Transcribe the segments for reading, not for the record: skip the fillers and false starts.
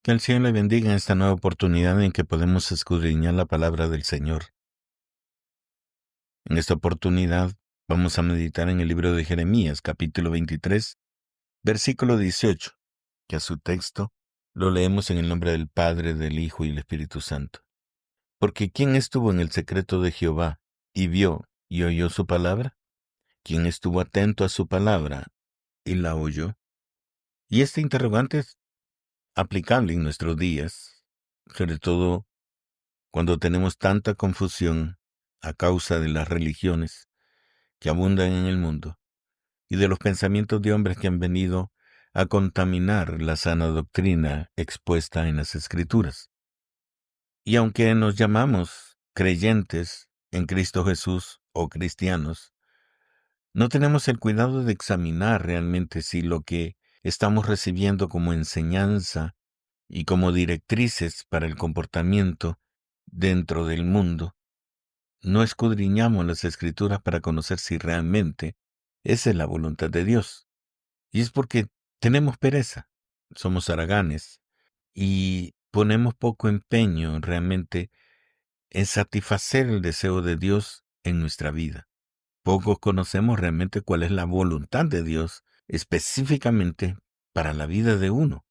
Que el Señor le bendiga en esta nueva oportunidad en que podemos escudriñar la palabra del Señor. En esta oportunidad vamos a meditar en el libro de Jeremías, capítulo 23, versículo 18, que a su texto lo leemos en el nombre del Padre, del Hijo y del Espíritu Santo. Porque ¿quién estuvo en el secreto de Jehová y vio y oyó su palabra? ¿Quién estuvo atento a su palabra y la oyó? Y este interrogante es aplicable en nuestros días, sobre todo cuando tenemos tanta confusión a causa de las religiones que abundan en el mundo y de los pensamientos de hombres que han venido a contaminar la sana doctrina expuesta en las Escrituras. Y aunque nos llamamos creyentes en Cristo Jesús o cristianos, no tenemos el cuidado de examinar realmente si lo que estamos recibiendo como enseñanza y como directrices para el comportamiento dentro del mundo, no escudriñamos las Escrituras para conocer si realmente esa es la voluntad de Dios. Y es porque tenemos pereza, somos haraganes y ponemos poco empeño realmente en satisfacer el deseo de Dios en nuestra vida. Pocos conocemos realmente cuál es la voluntad de Dios específicamente para la vida de uno,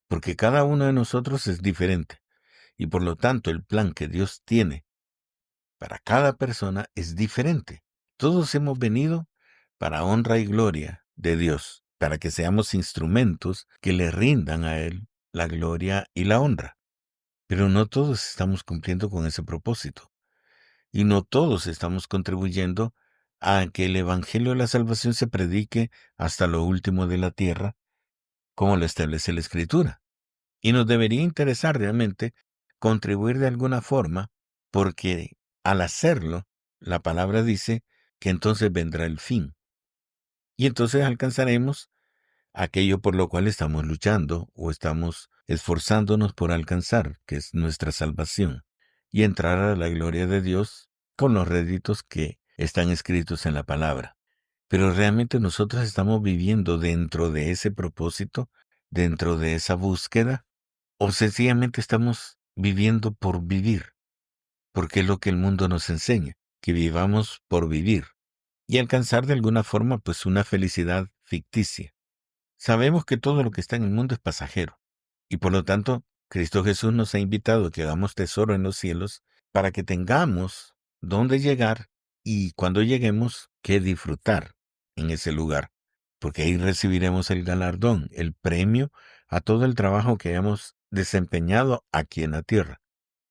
porque cada uno de nosotros es diferente y por lo tanto el plan que Dios tiene para cada persona es diferente. Todos hemos venido para honra y gloria de Dios, para que seamos instrumentos que le rindan a Él la gloria y la honra. Pero no todos estamos cumpliendo con ese propósito. Y no todos estamos contribuyendo a que el Evangelio de la Salvación se predique hasta lo último de la tierra, como lo establece la Escritura. Y nos debería interesar realmente contribuir de alguna forma, porque al hacerlo, la palabra dice que entonces vendrá el fin. Y entonces alcanzaremos aquello por lo cual estamos luchando o estamos esforzándonos por alcanzar, que es nuestra salvación, y entrar a la gloria de Dios con los réditos que están escritos en la palabra. Pero realmente nosotros estamos viviendo dentro de ese propósito, dentro de esa búsqueda, o sencillamente estamos viviendo por vivir, porque es lo que el mundo nos enseña, que vivamos por vivir y alcanzar de alguna forma pues una felicidad ficticia. Sabemos que todo lo que está en el mundo es pasajero y por lo tanto Cristo Jesús nos ha invitado a que hagamos tesoro en los cielos para que tengamos dónde llegar y cuando lleguemos que disfrutar en ese lugar, porque ahí recibiremos el galardón, el premio a todo el trabajo que hayamos desempeñado aquí en la tierra.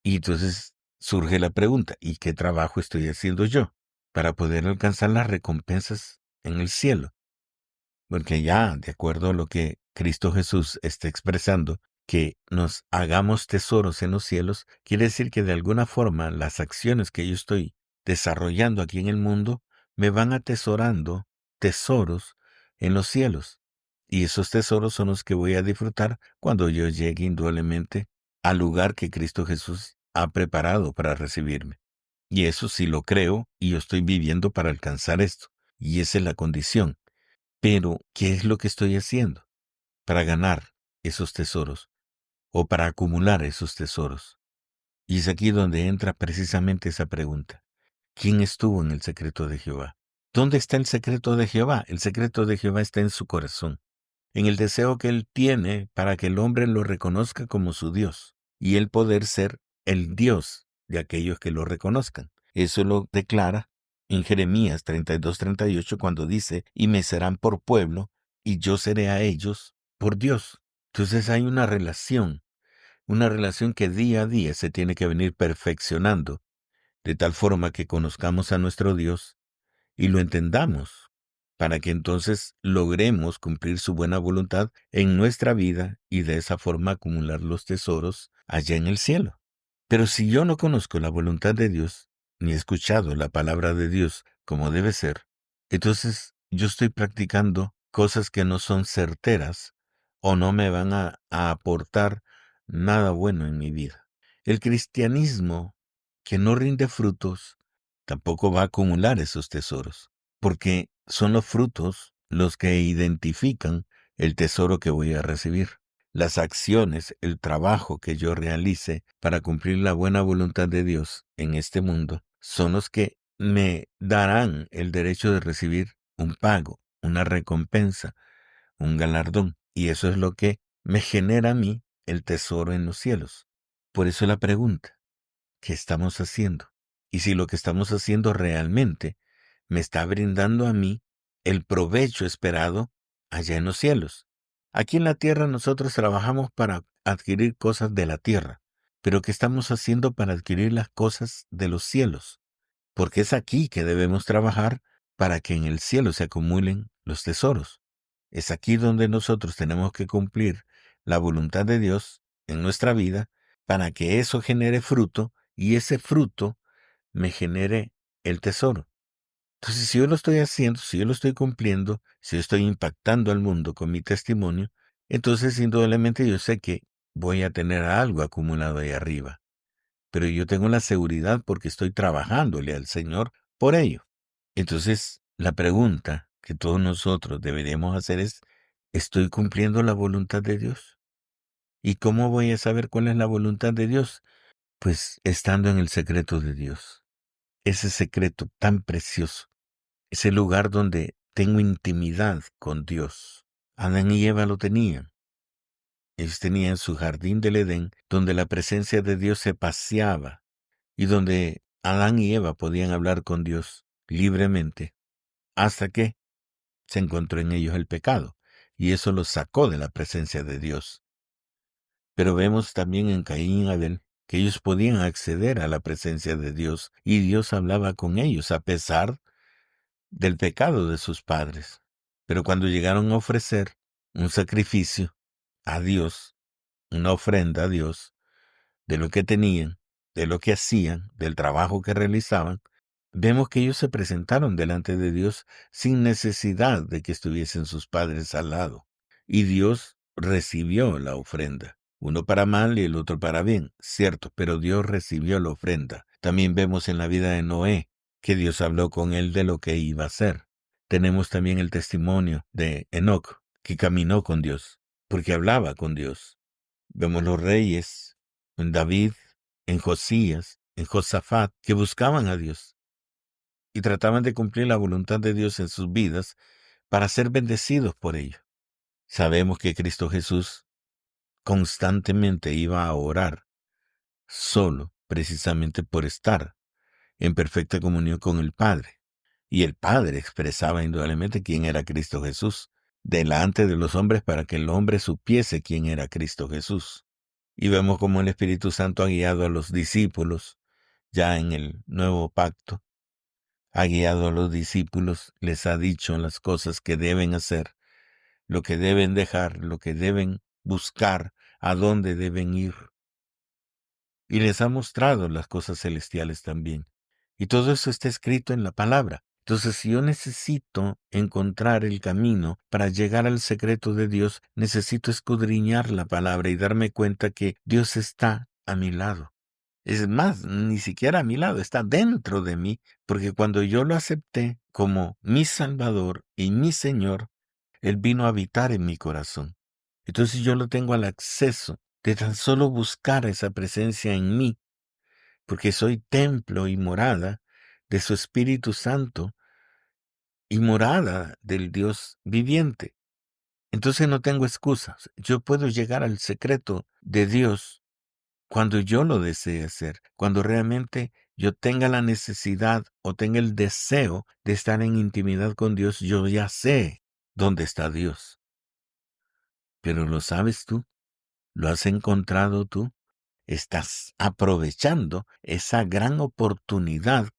Y entonces surge la pregunta, ¿y qué trabajo estoy haciendo yo para poder alcanzar las recompensas en el cielo? Porque ya, de acuerdo a lo que Cristo Jesús está expresando, que nos hagamos tesoros en los cielos, quiere decir que de alguna forma las acciones que yo estoy desarrollando aquí en el mundo me van atesorando tesoros en los cielos. Y esos tesoros son los que voy a disfrutar cuando yo llegue indudablemente al lugar que Cristo Jesús ha preparado para recibirme. Y eso sí lo creo y yo estoy viviendo para alcanzar esto. Y esa es la condición. Pero, ¿qué es lo que estoy haciendo para ganar esos tesoros o para acumular esos tesoros? Y es aquí donde entra precisamente esa pregunta. ¿Quién estuvo en el secreto de Jehová? ¿Dónde está el secreto de Jehová? El secreto de Jehová está en su corazón, en el deseo que él tiene para que el hombre lo reconozca como su Dios y el poder ser el Dios de aquellos que lo reconozcan. Eso lo declara en Jeremías 32:38 cuando dice, y me serán por pueblo, y yo seré a ellos por Dios. Entonces hay una relación que día a día se tiene que venir perfeccionando, de tal forma que conozcamos a nuestro Dios y lo entendamos, para que entonces logremos cumplir su buena voluntad en nuestra vida y de esa forma acumular los tesoros allá en el cielo. Pero si yo no conozco la voluntad de Dios, ni he escuchado la palabra de Dios como debe ser, entonces yo estoy practicando cosas que no son certeras o no me van a aportar nada bueno en mi vida. El cristianismo que no rinde frutos tampoco va a acumular esos tesoros, porque son los frutos los que identifican el tesoro que voy a recibir. las acciones, el trabajo que yo realice para cumplir la buena voluntad de Dios en este mundo, son los que me darán el derecho de recibir un pago, una recompensa, un galardón. Y eso es lo que me genera a mí el tesoro en los cielos. Por eso la pregunta, ¿qué estamos haciendo? Y si lo que estamos haciendo realmente me está brindando a mí el provecho esperado allá en los cielos. Aquí en la tierra nosotros trabajamos para adquirir cosas de la tierra, pero ¿qué estamos haciendo para adquirir las cosas de los cielos? Porque es aquí que debemos trabajar para que en el cielo se acumulen los tesoros. Es aquí donde nosotros tenemos que cumplir la voluntad de Dios en nuestra vida para que eso genere fruto y ese fruto me genere el tesoro. Entonces, si yo lo estoy haciendo, si yo lo estoy cumpliendo, si yo estoy impactando al mundo con mi testimonio, entonces indudablemente yo sé que voy a tener algo acumulado ahí arriba. Pero yo tengo la seguridad porque estoy trabajándole al Señor por ello. Entonces, la pregunta que todos nosotros deberíamos hacer es, ¿estoy cumpliendo la voluntad de Dios? ¿Y cómo voy a saber cuál es la voluntad de Dios? Pues estando en el secreto de Dios. Ese secreto tan precioso. Ese lugar donde tengo intimidad con Dios. Adán y Eva lo tenían. Ellos tenían su jardín del Edén, donde la presencia de Dios se paseaba y donde Adán y Eva podían hablar con Dios libremente, hasta que se encontró en ellos el pecado, y eso los sacó de la presencia de Dios. Pero vemos también en Caín y Abel que ellos podían acceder a la presencia de Dios, y Dios hablaba con ellos a pesar del pecado de sus padres. Pero cuando llegaron a ofrecer un sacrificio a Dios, una ofrenda a Dios, de lo que tenían, de lo que hacían, del trabajo que realizaban, vemos que ellos se presentaron delante de Dios sin necesidad de que estuviesen sus padres al lado. Y Dios recibió la ofrenda, uno para mal y el otro para bien, cierto, pero Dios recibió la ofrenda. También vemos en la vida de Noé que Dios habló con él de lo que iba a hacer. Tenemos también el testimonio de Enoc, que caminó con Dios, porque hablaba con Dios. Vemos los reyes, en David, en Josías, en Josafat, que buscaban a Dios y trataban de cumplir la voluntad de Dios en sus vidas para ser bendecidos por ello. Sabemos que Cristo Jesús constantemente iba a orar solo, precisamente por estar en perfecta comunión con el Padre. Y el Padre expresaba indudablemente quién era Cristo Jesús delante de los hombres para que el hombre supiese quién era Cristo Jesús. Y vemos cómo el Espíritu Santo ha guiado a los discípulos ya en el nuevo pacto. Ha guiado a los discípulos, les ha dicho las cosas que deben hacer, lo que deben dejar, lo que deben buscar, a dónde deben ir. Y les ha mostrado las cosas celestiales también. Y todo eso está escrito en la palabra. Entonces, si yo necesito encontrar el camino para llegar al secreto de Dios, necesito escudriñar la palabra y darme cuenta que Dios está a mi lado. Es más, ni siquiera a mi lado, está dentro de mí, porque cuando yo lo acepté como mi Salvador y mi Señor, Él vino a habitar en mi corazón. Entonces yo lo tengo al acceso de tan solo buscar esa presencia en mí, porque soy templo y morada de su Espíritu Santo y morada del Dios viviente. Entonces no tengo excusas. Yo puedo llegar al secreto de Dios cuando yo lo desee hacer, cuando realmente yo tenga la necesidad o tenga el deseo de estar en intimidad con Dios, yo ya sé dónde está Dios. Pero ¿lo sabes tú? ¿Lo has encontrado tú? ¿Estás aprovechando esa gran oportunidad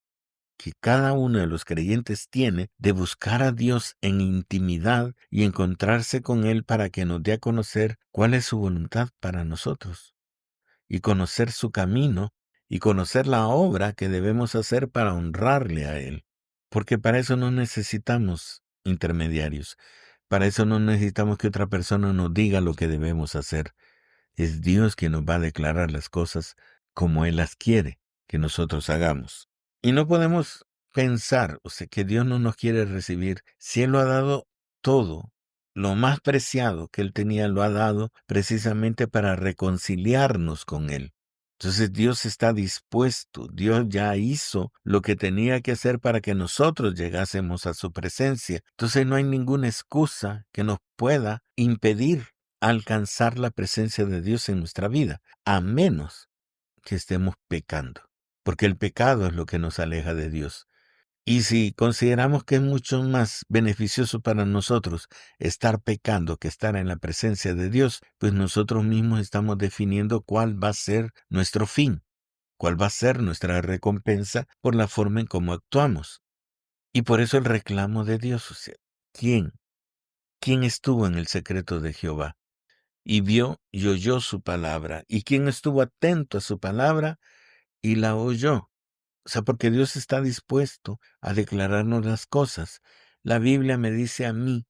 que cada uno de los creyentes tiene de buscar a Dios en intimidad y encontrarse con Él para que nos dé a conocer cuál es su voluntad para nosotros? Y conocer su camino y conocer la obra que debemos hacer para honrarle a Él. Porque para eso no necesitamos intermediarios. Para eso no necesitamos que otra persona nos diga lo que debemos hacer. Es Dios quien nos va a declarar las cosas como Él las quiere que nosotros hagamos. Y no podemos pensar, o sea, que Dios no nos quiere recibir si Él lo ha dado todo, lo más preciado que Él tenía lo ha dado precisamente para reconciliarnos con Él. Entonces Dios está dispuesto, Dios ya hizo lo que tenía que hacer para que nosotros llegásemos a su presencia. Entonces no hay ninguna excusa que nos pueda impedir alcanzar la presencia de Dios en nuestra vida, a menos que estemos pecando, porque el pecado es lo que nos aleja de Dios. Y si consideramos que es mucho más beneficioso para nosotros estar pecando que estar en la presencia de Dios, pues nosotros mismos estamos definiendo cuál va a ser nuestro fin, cuál va a ser nuestra recompensa por la forma en cómo actuamos. Y por eso el reclamo de Dios, o sea, ¿quién? ¿Quién estuvo en el secreto de Jehová y vio y oyó su palabra? ¿Y quién estuvo atento a su palabra y la oyó? O sea, porque Dios está dispuesto a declararnos las cosas. La Biblia me dice a mí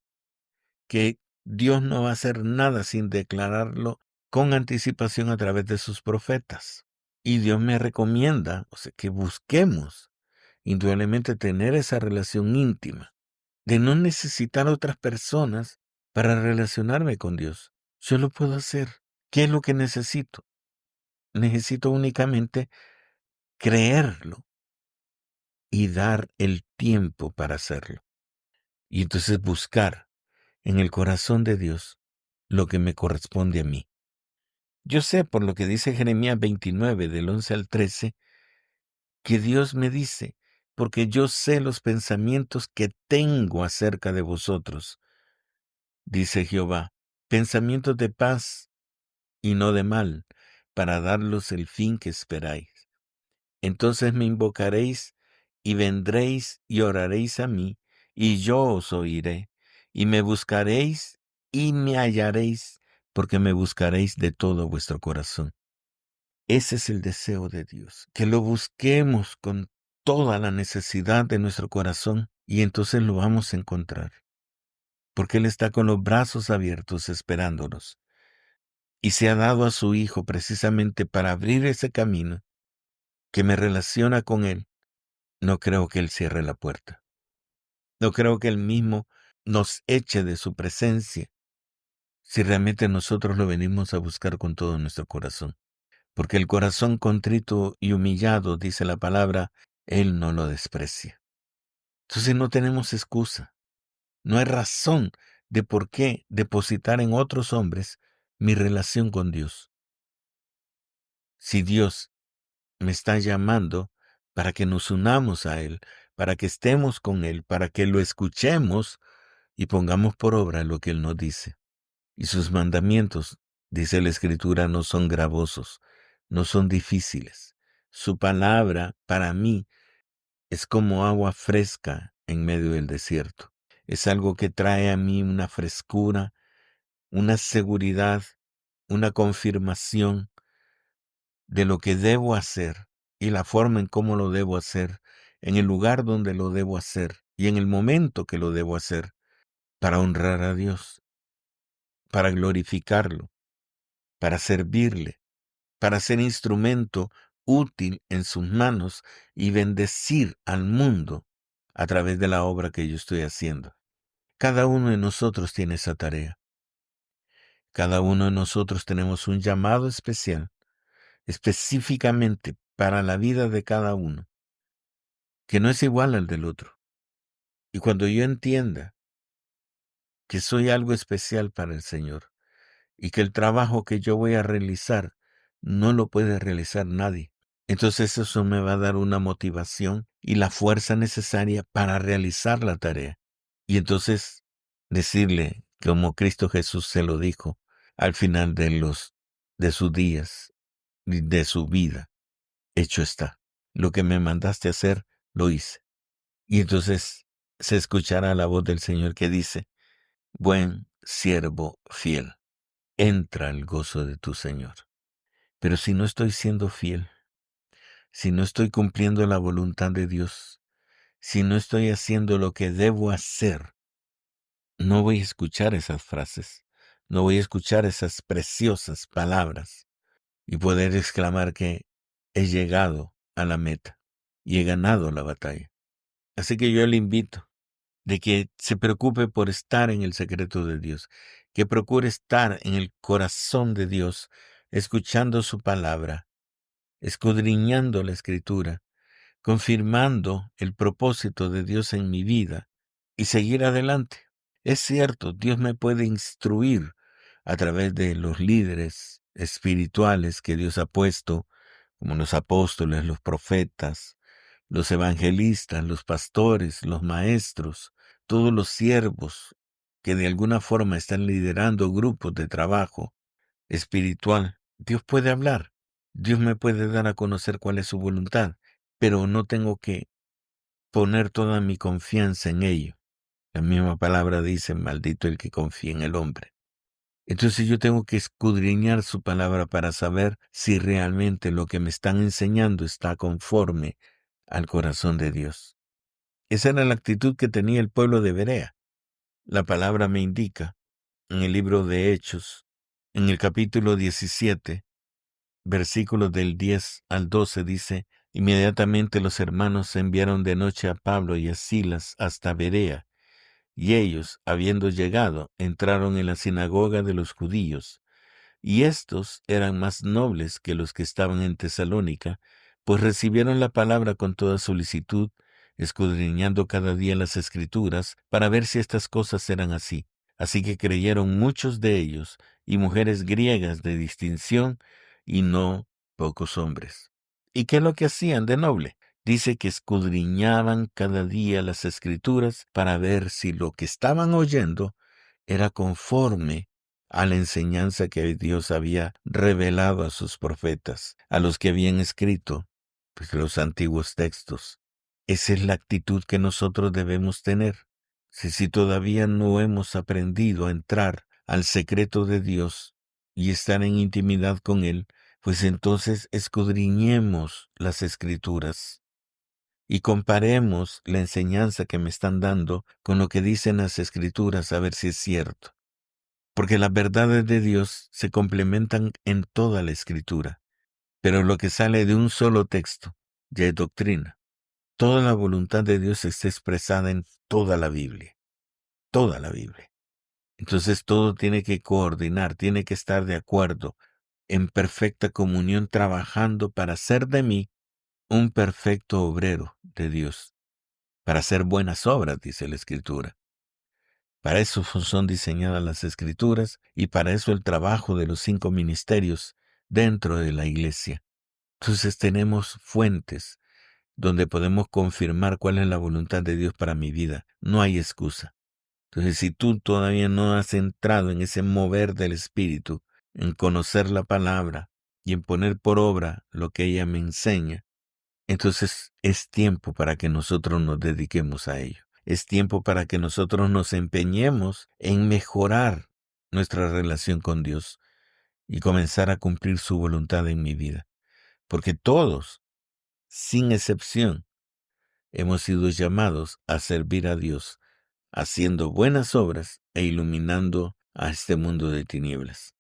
que Dios no va a hacer nada sin declararlo con anticipación a través de sus profetas. Y Dios me recomienda, o sea, que busquemos indudablemente tener esa relación íntima, de no necesitar otras personas para relacionarme con Dios. Yo lo puedo hacer. ¿Qué es lo que necesito? Necesito únicamente creerlo y dar el tiempo para hacerlo. Y entonces buscar en el corazón de Dios lo que me corresponde a mí. Yo sé, por lo que dice Jeremías 29, del 11 al 13, que Dios me dice, porque yo sé los pensamientos que tengo acerca de vosotros, dice Jehová, pensamientos de paz y no de mal, para daros el fin que esperáis. Entonces me invocaréis y vendréis y oraréis a mí, y yo os oiré, y me buscaréis y me hallaréis, porque me buscaréis de todo vuestro corazón. Ese es el deseo de Dios, que lo busquemos con toda la necesidad de nuestro corazón, y entonces lo vamos a encontrar, porque Él está con los brazos abiertos esperándonos, y se ha dado a su Hijo precisamente para abrir ese camino que me relaciona con Él. No creo que Él cierre la puerta. No creo que Él mismo nos eche de su presencia si realmente nosotros lo venimos a buscar con todo nuestro corazón. Porque el corazón contrito y humillado, dice la palabra, Él no lo desprecia. Entonces no tenemos excusa. No hay razón de por qué depositar en otros hombres mi relación con Dios. Si Dios me está llamando para que nos unamos a Él, para que estemos con Él, para que lo escuchemos y pongamos por obra lo que Él nos dice. Y sus mandamientos, dice la Escritura, no son gravosos, no son difíciles. Su palabra para mí es como agua fresca en medio del desierto. Es algo que trae a mí una frescura, una seguridad, una confirmación de lo que debo hacer y la forma en cómo lo debo hacer, en el lugar donde lo debo hacer y en el momento que lo debo hacer, para honrar a Dios, para glorificarlo, para servirle, para ser instrumento útil en sus manos y bendecir al mundo a través de la obra que yo estoy haciendo. Cada uno de nosotros tiene esa tarea. Cada uno de nosotros tenemos un llamado especial, específicamente para la vida de cada uno, que no es igual al del otro. Y cuando yo entienda que soy algo especial para el Señor y que el trabajo que yo voy a realizar no lo puede realizar nadie, entonces eso me va a dar una motivación y la fuerza necesaria para realizar la tarea. Y entonces decirle, como Cristo Jesús se lo dijo al final de sus días y de su vida, hecho está. Lo que me mandaste hacer, lo hice. Y entonces se escuchará la voz del Señor que dice, buen siervo fiel, entra al gozo de tu Señor. Pero si no estoy siendo fiel, si no estoy cumpliendo la voluntad de Dios, si no estoy haciendo lo que debo hacer, no voy a escuchar esas frases, no voy a escuchar esas preciosas palabras y poder exclamar que he llegado a la meta y he ganado la batalla. Así que yo le invito de que se preocupe por estar en el secreto de Dios, que procure estar en el corazón de Dios, escuchando su palabra, escudriñando la Escritura, confirmando el propósito de Dios en mi vida y seguir adelante. Es cierto, Dios me puede instruir a través de los líderes espirituales que Dios ha puesto, como los apóstoles, los profetas, los evangelistas, los pastores, los maestros, todos los siervos que de alguna forma están liderando grupos de trabajo espiritual. Dios puede hablar, Dios me puede dar a conocer cuál es su voluntad, pero no tengo que poner toda mi confianza en ello. La misma palabra dice, maldito el que confía en el hombre. Entonces yo tengo que escudriñar su palabra para saber si realmente lo que me están enseñando está conforme al corazón de Dios. Esa era la actitud que tenía el pueblo de Berea. La palabra me indica en el libro de Hechos, en el capítulo 17, versículos del 10 al 12 dice, inmediatamente los hermanos enviaron de noche a Pablo y a Silas hasta Berea, y ellos, habiendo llegado, entraron en la sinagoga de los judíos. Y éstos eran más nobles que los que estaban en Tesalónica, pues recibieron la palabra con toda solicitud, escudriñando cada día las Escrituras, para ver si estas cosas eran así. Así que creyeron muchos de ellos, y mujeres griegas de distinción, y no pocos hombres. ¿Y qué es lo que hacían de noble? Dice que escudriñaban cada día las Escrituras para ver si lo que estaban oyendo era conforme a la enseñanza que Dios había revelado a sus profetas, a los que habían escrito pues, los antiguos textos. Esa es la actitud que nosotros debemos tener. Si todavía no hemos aprendido a entrar al secreto de Dios y estar en intimidad con Él, pues entonces escudriñemos las Escrituras y comparemos la enseñanza que me están dando con lo que dicen las Escrituras a ver si es cierto. Porque las verdades de Dios se complementan en toda la Escritura, pero lo que sale de un solo texto ya es doctrina. Toda la voluntad de Dios está expresada en toda la Biblia, toda la Biblia. Entonces todo tiene que coordinar, tiene que estar de acuerdo, en perfecta comunión, trabajando para hacer de mí un perfecto obrero de Dios, para hacer buenas obras, dice la Escritura. Para eso son diseñadas las Escrituras y para eso el trabajo de los 5 ministerios dentro de la iglesia. Entonces tenemos fuentes donde podemos confirmar cuál es la voluntad de Dios para mi vida. No hay excusa. Entonces, si tú todavía no has entrado en ese mover del Espíritu, en conocer la palabra y en poner por obra lo que ella me enseña, entonces es tiempo para que nosotros nos dediquemos a ello. Es tiempo para que nosotros nos empeñemos en mejorar nuestra relación con Dios y comenzar a cumplir su voluntad en mi vida. Porque todos, sin excepción, hemos sido llamados a servir a Dios, haciendo buenas obras e iluminando a este mundo de tinieblas.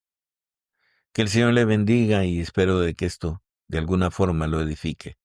Que el Señor le bendiga y espero de que esto de alguna forma lo edifique.